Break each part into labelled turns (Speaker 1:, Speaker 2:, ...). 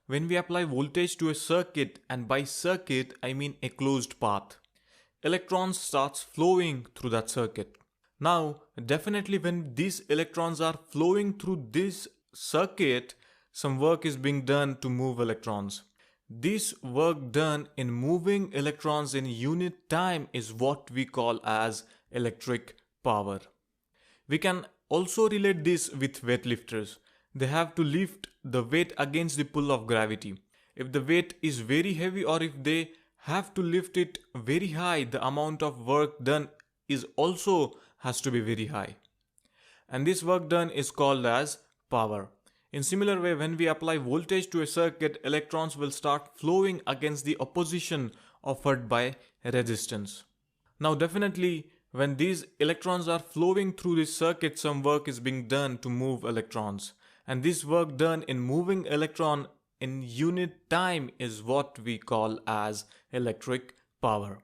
Speaker 1: when we apply voltage to a circuit, and by circuit I mean a closed path, electrons starts flowing through that circuit. Now, definitely when these electrons are flowing through this circuit, some work is being done to move electrons. This work done in moving electrons in unit time is what we call as electric power. We can also relate this with weightlifters. They have to lift the weight against the pull of gravity. If the weight is very heavy or if they have to lift it very high, the amount of work done is also has to be very high. And this work done is called as power. In similar way, when we apply voltage to a circuit, electrons will start flowing against the opposition offered by resistance. Now definitely when these electrons are flowing through this circuit, some work is being done to move electrons. And this work done in moving electron in unit time is what we call as electric power.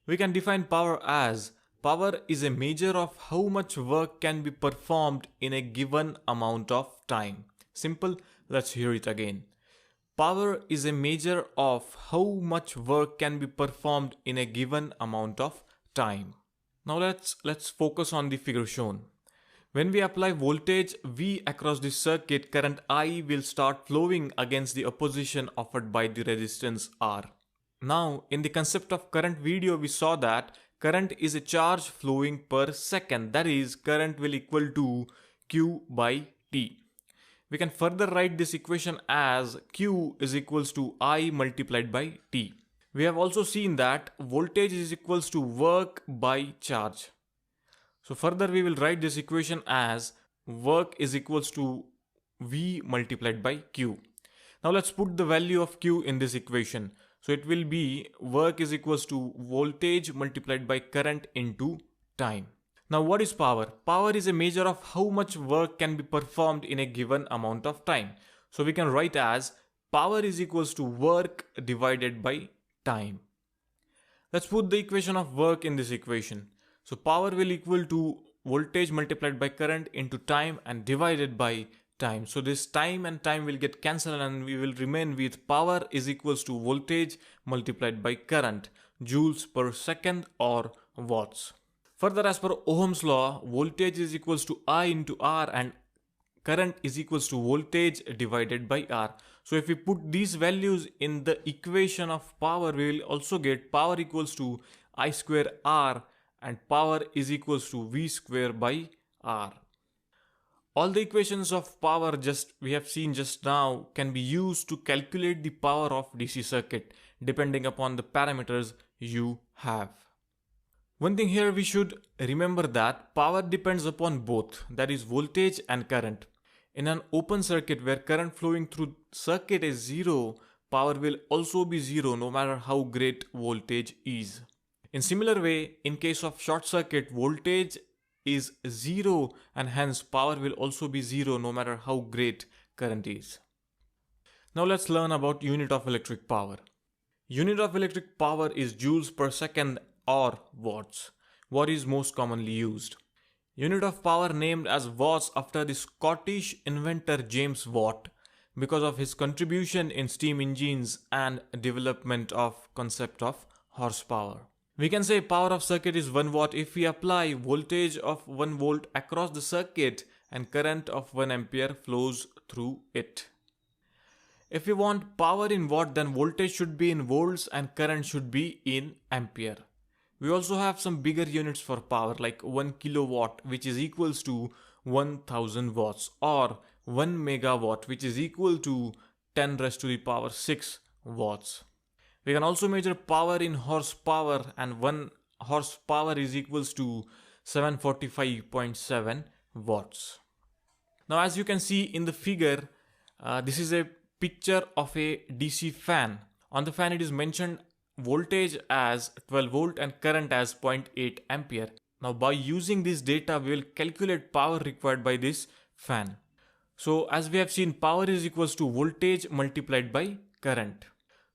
Speaker 1: We can define power as power is a measure of how much work can be performed in a given amount of time. Simple, let's hear it again. Power is a measure of how much work can be performed in a given amount of time. Now let's focus on the figure shown. When we apply voltage V across the circuit, current I will start flowing against the opposition offered by the resistance R. Now, in the concept of current video, we saw that current is a charge flowing per second. That is, current will equal to Q by T. We can further write this equation as Q is equals to I multiplied by T. We have also seen that voltage is equals to work by charge. So further we will write this equation as work is equals to V multiplied by Q. Now let's put the value of Q in this equation. So it will be work is equals to voltage multiplied by current into time. Now what is power? Power is a measure of how much work can be performed in a given amount of time. So we can write as power is equals to work divided by time. Let's put the equation of work in this equation. So power will equal to voltage multiplied by current into time and divided by time. So this time and time will get cancelled and we will remain with power is equals to voltage multiplied by current, joules per second or watts. Further, as per Ohm's law, voltage is equals to I into R and current is equals to voltage divided by R. So if we put these values in the equation of power, we will also get power equals to I square R and power is equals to V square by R. All the equations of power we have seen just now can be used to calculate the power of DC circuit depending upon the parameters you have. One thing here we should remember that power depends upon both, that is voltage and current. In an open circuit where current flowing through circuit is zero, power will also be zero no matter how great voltage is. In similar way, in case of short circuit, voltage is zero and hence power will also be zero no matter how great current is. Now let's learn about unit of electric power. Unit of electric power is joules per second or watts. What is most commonly used? Unit of power named as watts after the Scottish inventor James Watt because of his contribution in steam engines and development of concept of horsepower. We can say power of circuit is 1 watt if we apply voltage of 1 volt across the circuit and current of 1 ampere flows through it. If we want power in watt, then voltage should be in volts and current should be in ampere. We also have some bigger units for power like 1 kilowatt, which is equals to 1000 watts, or 1 megawatt, which is equal to 10 raised to the power 6 watts. We can also measure power in horsepower, and 1 horsepower is equals to 745.7 watts. Now as you can see in the figure, this is a picture of a DC fan. On the fan it is mentioned voltage as 12 volt and current as 0.8 ampere. Now by using this data we will calculate power required by this fan. So as we have seen, power is equals to voltage multiplied by current.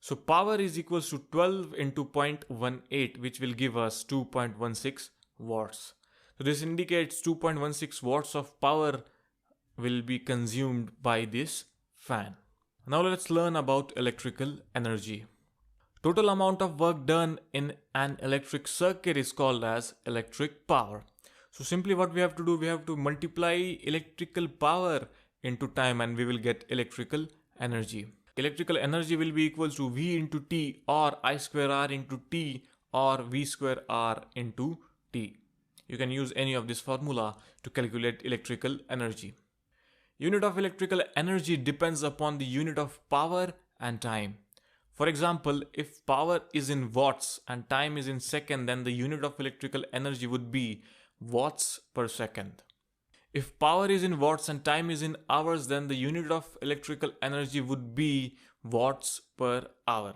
Speaker 1: So power is equals to 12 into 0.18, which will give us 2.16 watts. So this indicates 2.16 watts of power will be consumed by this fan. Now let's learn about electrical energy. Total amount of work done in an electric circuit is called as electric power. So simply what we have to do, we have to multiply electrical power into time and we will get electrical energy. Electrical energy will be equal to V into T or I square R into T or V square R into T. You can use any of this formula to calculate electrical energy. Unit of electrical energy depends upon the unit of power and time. For example, if power is in watts and time is in second, then the unit of electrical energy would be watts per second. If power is in watts and time is in hours, then the unit of electrical energy would be watts per hour.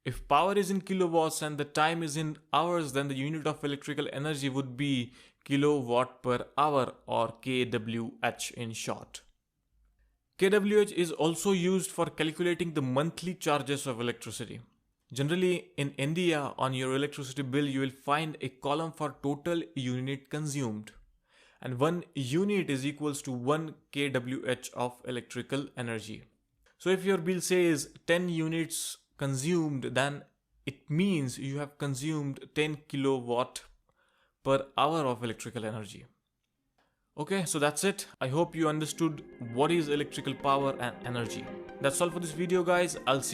Speaker 1: If power is in kilowatts and the time is in hours, then the unit of electrical energy would be kilowatt per hour or kWh in short. kWh is also used for calculating the monthly charges of electricity. Generally, in India, on your electricity bill, you will find a column for total unit consumed. And 1 unit is equals to 1 kWh of electrical energy. So if your bill says 10 units consumed, then it means you have consumed 10 kilowatt per hour of electrical energy. Okay, so that's it. I hope you understood what is electrical power and energy. That's all for this video, guys. I'll see you